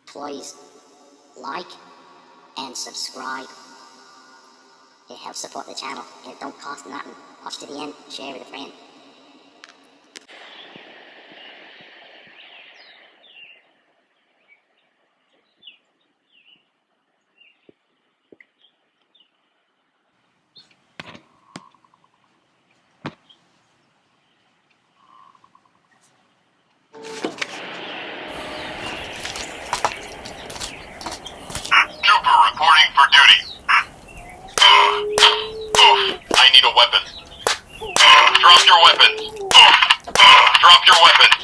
Please like and subscribe. It helps support the channel. It don't cost nothing. Watch to the end. Share with a friend. Reporting for duty. I need a weapon. Drop your weapons. Drop your weapons.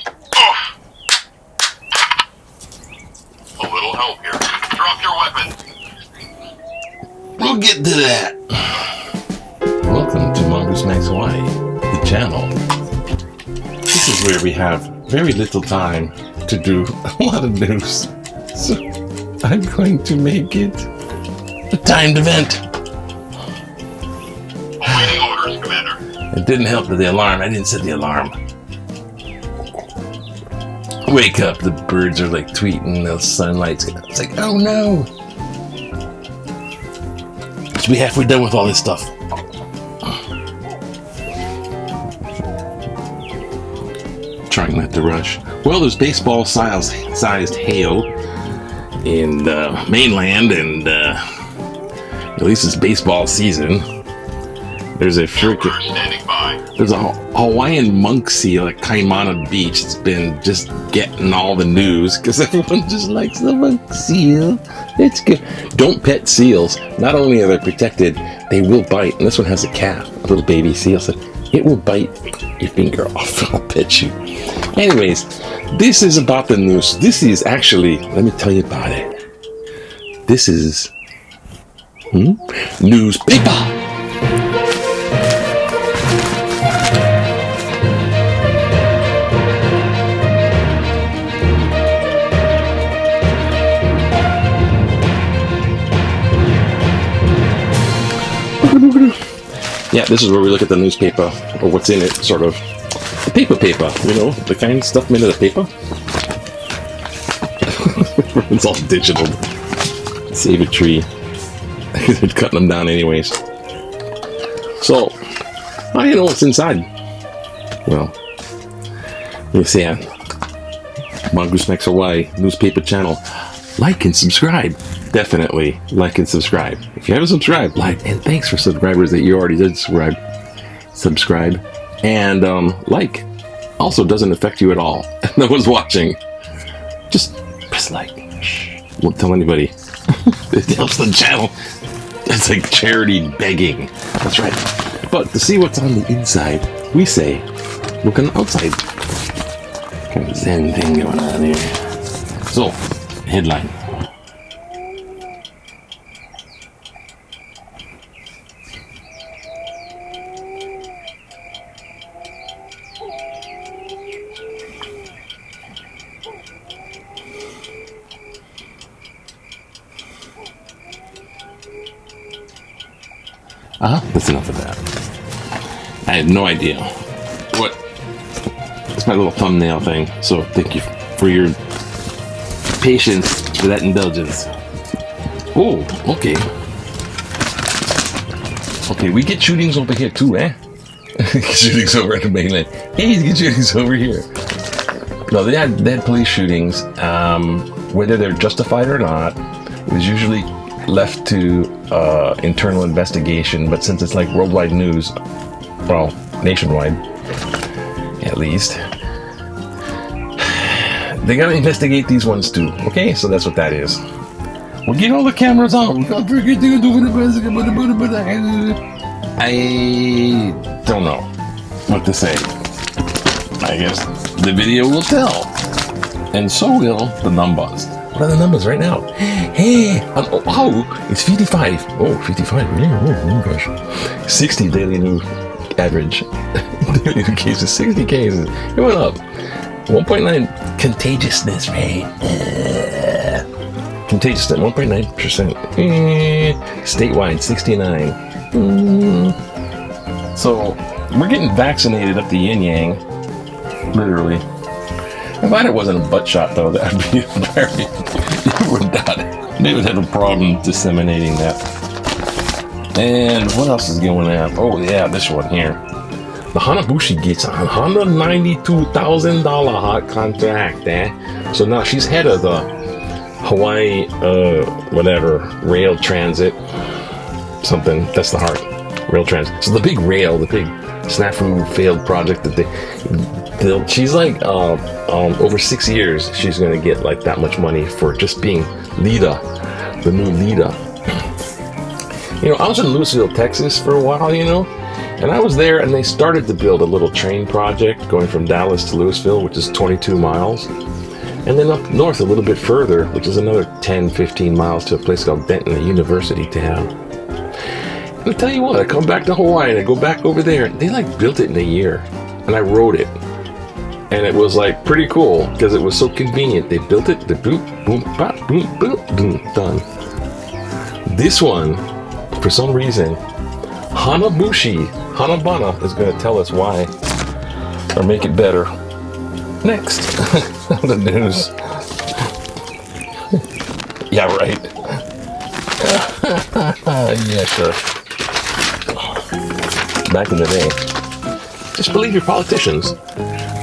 A little help here. Drop your weapons. We'll get to that. Welcome to Mongoose Max Hawaii, the channel. This is where we have very little time to do a lot of news. So I'm going to make it a timed event. Awaiting orders, Commander. It didn't help with the alarm. I didn't set the alarm. Wake up, the birds are like tweeting, the sunlight's gonna... It's like, oh no! Should be halfway done with all this stuff. Trying not to rush. Well, there's baseball-sized hail in mainland, and at least it's baseball season. There's a Hawaiian monk seal at Kaimana Beach. It's been just getting all the news because everyone just likes the monk seal. It's good. Don't pet seals. Not only are they protected, they will bite. And this one has a calf, a little baby seal. So it will bite your finger off. I'll pet you. Anyways, this is about the news. This is actually, let me tell you about it. This is news Pepah. Yeah, this is where we look at the newspaper, or what's in it, sort of. The paper, you know, the kind of stuff made of the paper. It's all digital. Save a tree. They're cutting them down anyways. So, how do you know what's inside? Well, let me see on Mongoose Max Hawaii newspaper channel. Like and subscribe. Definitely like and subscribe. If you haven't subscribed, like, and thanks for subscribers that you already did subscribe. And like also doesn't affect you at all. No one's watching. Just press like. Shh. Won't tell anybody. It helps the channel. It's like charity begging. That's right. But to see what's on the inside, we say look on the outside. Kind of zen thing going on here. So, headline. That's enough of that. I had no idea what. It's my little thumbnail thing. So thank you for your patience, for that indulgence. Oh, okay. Okay, we get shootings over here too, eh? Shootings over at the mainland. Hey, you get shootings over here. No, they had police shootings. Whether they're justified or not, it was usually left to internal investigation, but since it's like worldwide news, well, nationwide at least, they gotta investigate these ones too. Okay, so that's what that is. We'll get all the cameras on. I don't know what to say. I guess the video will tell, and so will the numbers. What are the numbers right now? Hey, oh, it's 55. Oh, 55, really? Oh gosh. 60 daily new average. Daily new cases, 60 cases. It went up. 1.9 contagiousness rate. Contagiousness, 1.9%. Statewide, 69. So, we're getting vaccinated up the yin yang, literally. I'm glad it wasn't a butt shot though. That'd be very. They would have a problem disseminating that. And what else is going on? Oh yeah, this one here. The Hanabushi gets a $192,000 hot contract, So now she's head of the Hawaii, rail transit, something. That's the heart, rail transit. So the big rail, the big snafu failed project that she's like, over 6 years, she's gonna get like that much money for just being leader, the new leader. I was in Louisville, Texas for a while, and I was there and they started to build a little train project going from Dallas to Louisville, which is 22 miles. And then up north a little bit further, which is another 10, 15 miles to a place called Denton, a university town. And I tell you what, I come back to Hawaii and I go back over there. They built it in a year and I rode it. And it was pretty cool because it was so convenient. They built it, the boom, boom, bop, boom, boom, boom, done. This one, for some reason, Hanabana is going to tell us why or make it better. Next, the news. Yeah, right. Yeah, sure. Back in the day, just believe your politicians.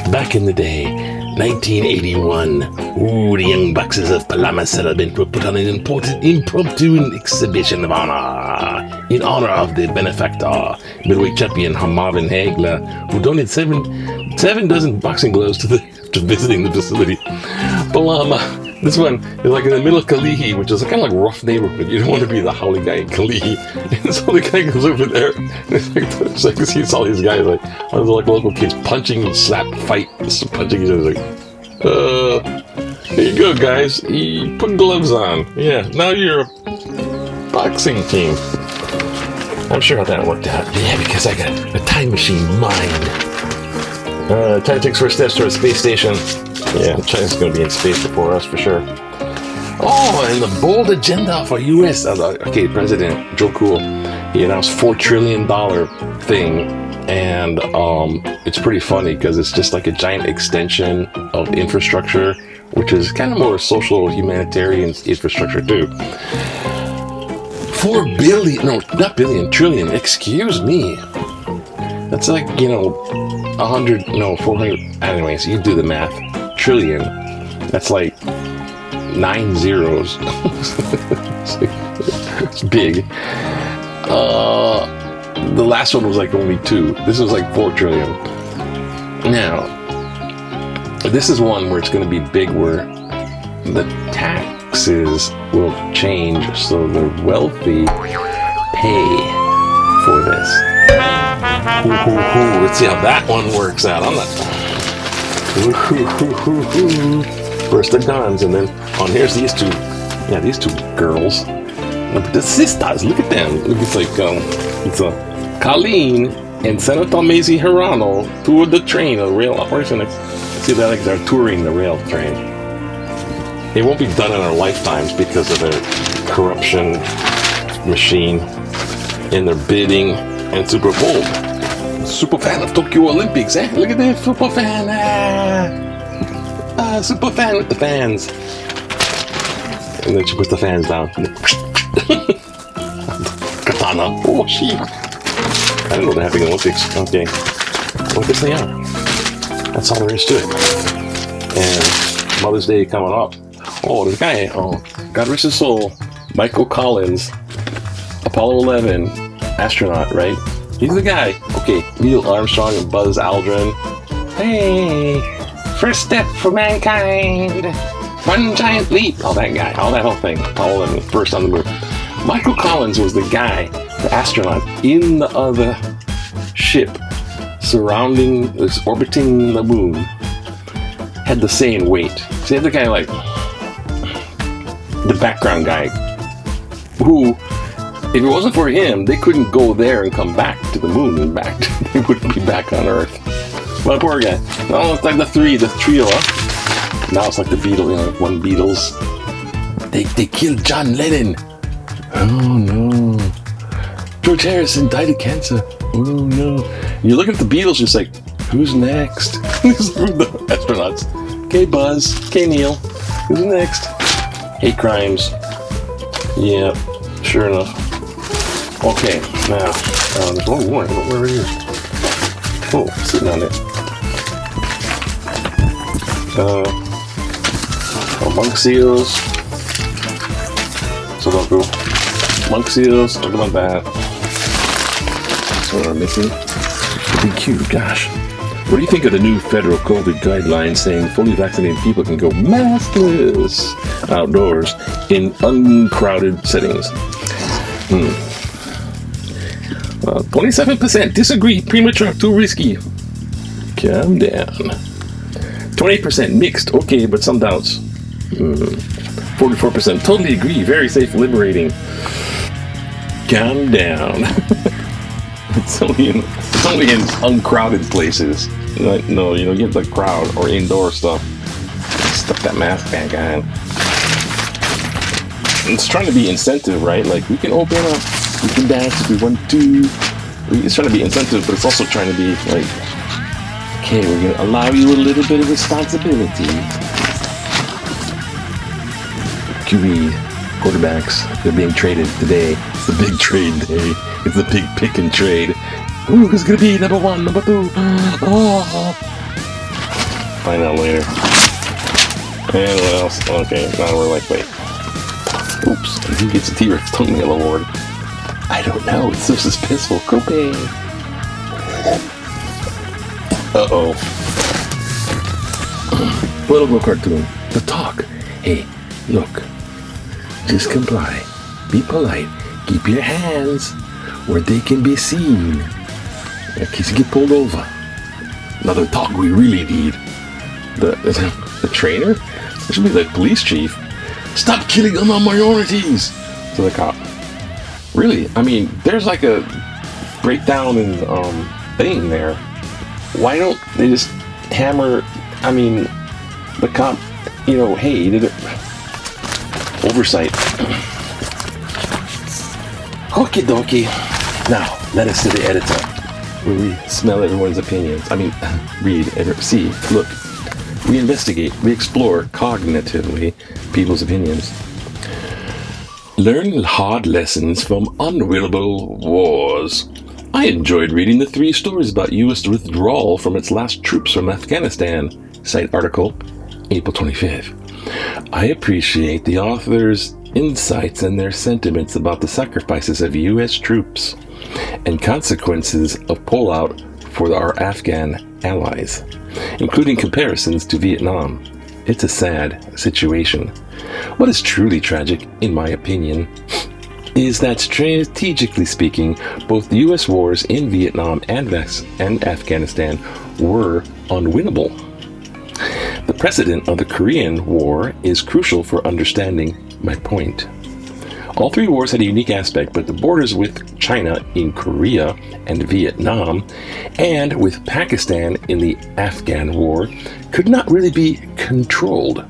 Back in the day, 1981, the young boxes of Palama settlement were put on an important impromptu exhibition of honor in honor of the benefactor, middleweight champion Marvin Hagler, who donated seven dozen boxing gloves to visiting the facility. Palama, this one is in the middle of Kalihi, which is kind of rough neighborhood. You don't want to be the howling guy in Kalihi. And so the guy goes over there. It's like you see all these guys all the local kids punching and slap fight, punching each other. Here you go, guys. You put gloves on. Yeah, now you're a boxing team. I'm sure how that worked out. Yeah, because I got a time machine mind. China takes first steps toward a space station. Yeah, China's going to be in space before us for sure. Oh, and the bold agenda for U.S. President Joe Cool, he announced $4 trillion thing, and it's pretty funny because it's just like a giant extension of infrastructure, which is kind of more social humanitarian infrastructure too. 4 billion, no, not billion, trillion, excuse me. That's 400, anyways, you do the math. Trillion, that's 9 zeros. It's big. The last one was only 2. This was 4 trillion. Now, this is one where it's going to be big, where the taxes will change so the wealthy pay for this. Let's see how that one works out. I'm not. First the guns, and then here's these two. Yeah, these two girls. The sisters. Look at them. It's a Colleen and Senator Mazie Hirano toured the train, the rail operation. See that they're touring the rail train. It won't be done in our lifetimes because of their corruption machine and their bidding and super bold. Super fan of Tokyo Olympics, eh? Look at this super fan. Super fan with the fans. And then she puts the fans down. Katana. Oh, shit. I didn't know they're having Olympics. Okay. Olympics they are. That's all there is to it. And Mother's Day coming up. Oh, this guy, God rest his soul, Michael Collins, Apollo 11 astronaut, right? He's the guy. Okay, Neil Armstrong and Buzz Aldrin. Hey, first step for mankind. One giant leap. Oh, that guy. Oh, that whole thing. Apollo 11, first on the moon. Michael Collins was the guy, the astronaut, in the other ship orbiting the moon. Had the same weight. See, the guy the background guy, who, if it wasn't for him, they couldn't go there and come back to the moon and back. They wouldn't be back on Earth. Well, poor guy. No, it's the trio, huh? Now it's the Beatles, one Beatles. They killed John Lennon. Oh no. George Harrison died of cancer. Oh no. You look at the Beatles, just like, who's next? The astronauts. Okay, Buzz. Okay, Neil. Who's next? Hate crimes. Yeah, sure enough. Okay, now, there's one more. I don't know where it is. Oh, sitting on it. Monk seals. Sudoku. Monk seals. Look at that. That's what I'm missing. Big Q, gosh. What do you think of the new federal COVID guidelines saying fully vaccinated people can go maskless outdoors in uncrowded settings? 27% disagree, premature, too risky. Calm down. 28% mixed, okay, but some doubts. 44% totally agree, very safe, liberating. Calm down. It's only in uncrowded places. No, you don't get the crowd or indoor stuff. Stuff that mask back on. It's trying to be incentive, right? Like, we can open up, we can dance if we want to. It's trying to be incentive, but it's also trying to be like, okay, we're going to allow you a little bit of responsibility. QB quarterbacks, they're being traded today. It's the big trade day. It's the big pick and trade. Ooh, who's going to be number 1, number 2? Oh. Find out later. And what else? Okay, now we're like, wait. Oops, who gets a T-Rex thumbnail award? I don't know, it's so suspenseful. Copay. Uh-oh. Political cartoon. The talk. Hey, look. Just comply. Be polite. Keep your hands where they can be seen. In case you get pulled over. Another talk we really need. The trainer? It should be the police chief. Stop killing other minorities! To the cop. Really? I mean, there's like a breakdown in thing there. Why don't they just hammer, I mean, the cop, you know, hey, did it oversight. Okie dokie. Now, let us to the editor, where we smell everyone's opinions. I mean, read, see, look. We investigate, we explore cognitively people's opinions. Learn hard lessons from unwinnable wars. I enjoyed reading the 3 stories about U.S. withdrawal from its last troops from Afghanistan. Site article, April 25th. I appreciate the author's insights and their sentiments about the sacrifices of U.S. troops and consequences of pullout for our Afghan allies, including comparisons to Vietnam. It's a sad situation. What is truly tragic, in my opinion, is that strategically speaking, both the U.S. wars in Vietnam and Afghanistan were unwinnable. The precedent of the Korean War is crucial for understanding my point. All 3 wars had a unique aspect, but the borders with China in Korea and Vietnam, and with Pakistan in the Afghan War, could not really be controlled.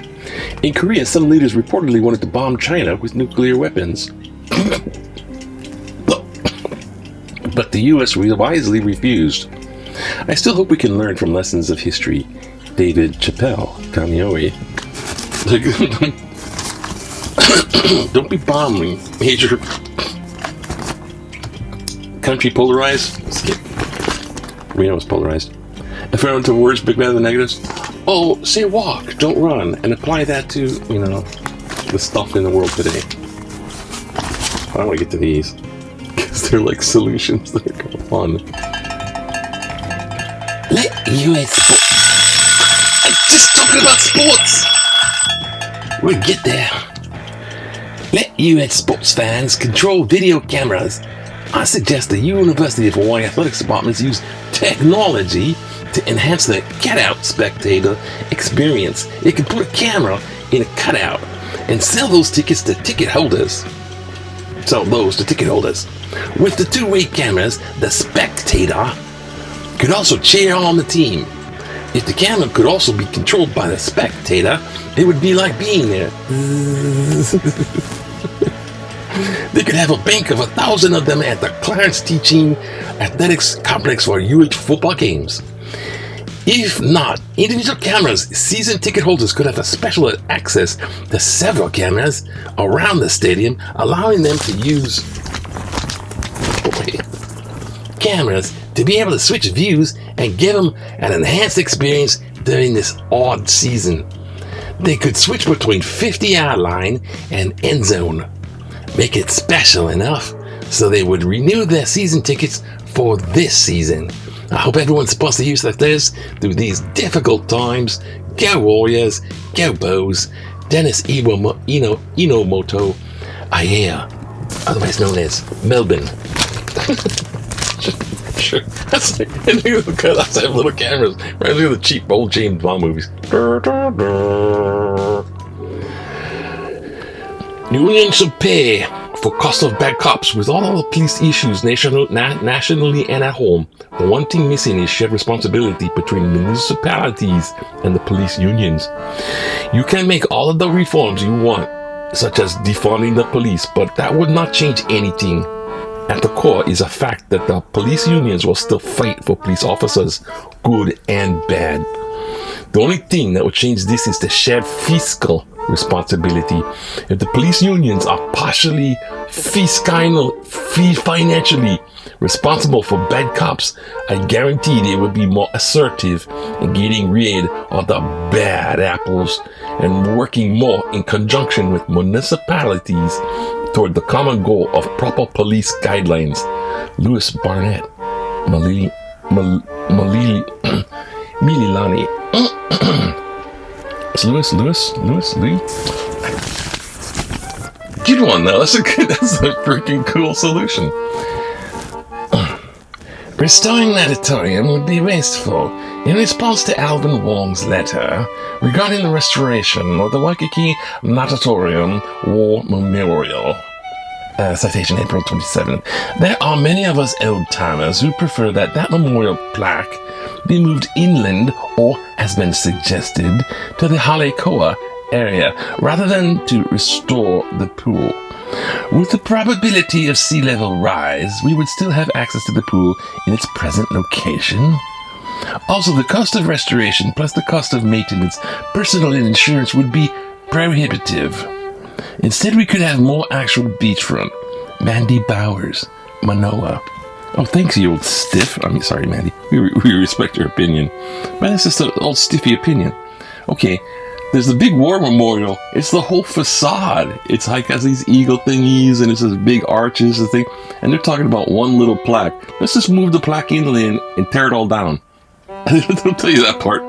In Korea, some leaders reportedly wanted to bomb China with nuclear weapons. But the U.S. wisely refused. I still hope we can learn from lessons of history. David Chappelle, Kamioi. Don't be bombing major country polarized. Skip. Reno was polarized. If I went to words big better than negatives, oh, say walk, don't run, and apply that to, you know, the stuff in the world today. I want to get to these because they're like solutions that are kind of fun. Let U.S. I'm just talking about sports. We'll get there. Let U.S. sports fans control video cameras. I suggest the University of Hawaii Athletics Departments use technology to enhance the cutout spectator experience. It can put a camera in a cutout and sell those tickets to ticket holders. With the 2-way cameras, the spectator could also cheer on the team. If the camera could also be controlled by the spectator, it would be like being there. They could have a bank of 1,000 of them at the Clarence Teaching Athletics Complex for UH football games. If not, individual cameras, season ticket holders could have a special access to several cameras around the stadium, allowing them to use cameras to be able to switch views and give them an enhanced experience during this odd season. They could switch between 50-yard line and end zone, make it special enough so they would renew their season tickets for this season. I hope everyone's supposed to use this through these difficult times. Go Warriors, go Bows. Dennis Inomoto, Aia, otherwise known as Melbourne. Sure. That's like, that's like little cameras. Right, look at the cheap old James Bond movies. Unions should pay for cost of bad cops. With all the police issues nationally and at home, the one thing missing is shared responsibility between municipalities and the police unions. You can make all of the reforms you want, such as defunding the police, but that would not change anything. At the core is a fact that the police unions will still fight for police officers, good and bad. The only thing that would change this is the shared fiscal responsibility. If the police unions are partially financially responsible for bad cops, I guarantee they will be more assertive in getting rid of the bad apples and working more in conjunction with municipalities toward the common goal of proper police guidelines. Louis Barnett, Mililani. It's Louis. Good one though. That's a freaking cool solution. Restoring the auditorium would be wasteful. In response to Alvin Wong's letter regarding the restoration of the Waikiki Natatorium War Memorial, citation April 27, there are many of us old-timers who prefer that memorial plaque be moved inland or, has been suggested, to the Halekoa area rather than to restore the pool. With the probability of sea level rise, we would still have access to the pool in its present location. Also, the cost of restoration plus the cost of maintenance, personal and insurance would be prohibitive. Instead, we could have more actual beachfront. Mandy Bowers, Manoa. Oh, thanks, you old stiff. I'm sorry, Mandy. We respect your opinion. But that's just an old stiffy opinion. Okay, there's the big war memorial. It's the whole facade. It's like has these eagle thingies and it's this big arches and thing. And they're talking about one little plaque. Let's just move the plaque inland and tear it all down. They'll tell you that part.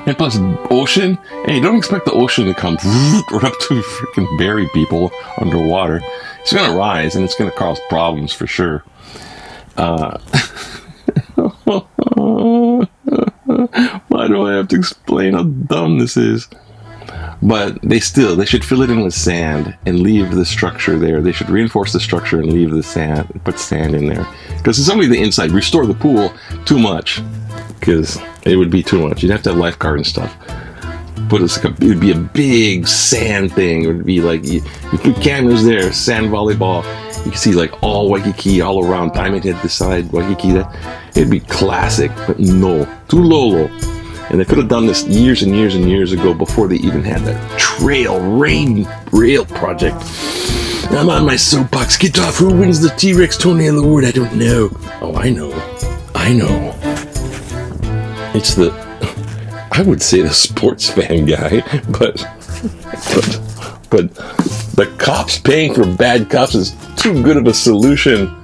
And plus, ocean. Hey, don't expect the ocean to come right up to freaking bury people underwater. It's going to rise and it's going to cause problems for sure. Why do I have to explain how dumb this is? But they should fill it in with sand and leave the structure there. They should reinforce the structure and leave the sand, put sand in there. Because it's only the inside. Restore the pool too much. Because it would be too much. You'd have to have lifeguard and stuff. But it would be a big sand thing. It would be like, you put cameras there, sand volleyball. You can see like all Waikiki, all around Diamond Head, this side, Waikiki. It'd be classic, but no, too low. And they could have done this years and years and years ago before they even had that rail project. I'm on my soapbox. Get off. Who wins the T-Rex Toenail Award? I don't know. Oh, I know. It's I would say the sports fan guy, but the cops paying for bad cops is too good of a solution.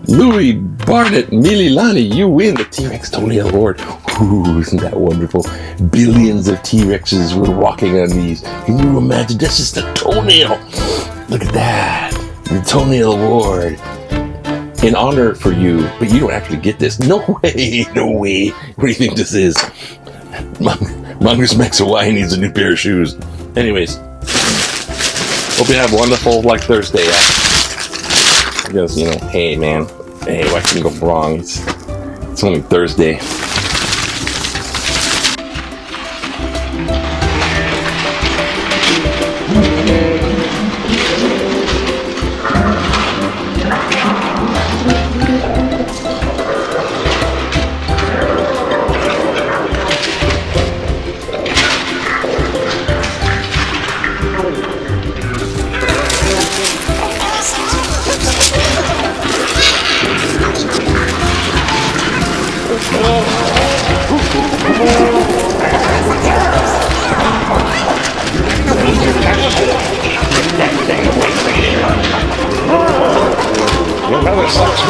Louis Barnett Mililani, you win the T-Rex Toenail Award. Ooh, isn't that wonderful? Billions of T-Rexes were walking on these. Can you imagine? That's just a toenail. Look at that. The Toenail Award. In honor for you, but you don't actually get this. No way. What do you think this is? Mongoose Max Hawaii needs a new pair of shoes. Anyways, hope you have a wonderful Thursday. Because, hey man, what can go wrong? It's only Thursday. Another sucks.